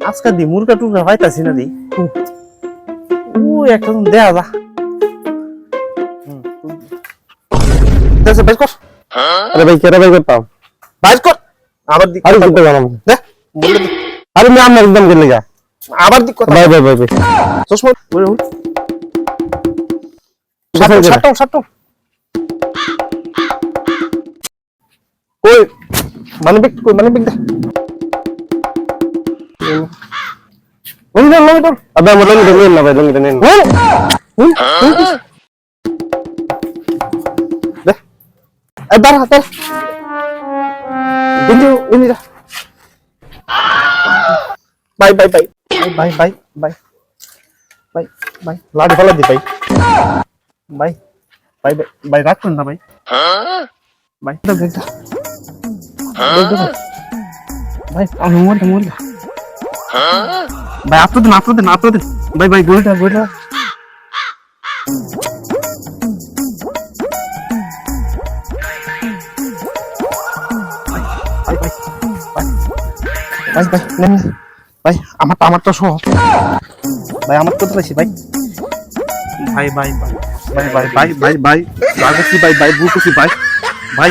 আজকে দি মুরগা টুরগা পাইতাছি না দি ও একটা দেয়া যা দেশে বাইর কর আরে ভাই কেরা ভাই করতাম বাইর কর আবার দি আরে কি করলাম দে বলে দে আরে আমি আমার একদম গেলে গা আবার দি কথা ভাই ভাই ভাই ভাই চশমা বলে উঠ ছাটো কই মানে বিক কই মানে বিক দে ওই না লই তো আবে আমার লঙ্গি দেন না ভাই লঙ্গি দেন না দে এ দাঁড়া দাঁড়া বিন্দু বিন্দু bye bye bye bye bye bye bye bye লাড়ি ফলা দি বাই বাই বাই বাই রাখ না ভাই ভাই তো দেখো ভাই আমি মোর ভাই আপনাদের ভাই ভাই গোলটা ভাই ভাই ভাই ভাই নেন ভাই আমার তো সহ ভাই আমার তো বেশি ভাই ভাই ভাই ভাই ভাই ভাই ভাই ভাই ভাই ভাই ভাই ভাই ভাই ভাই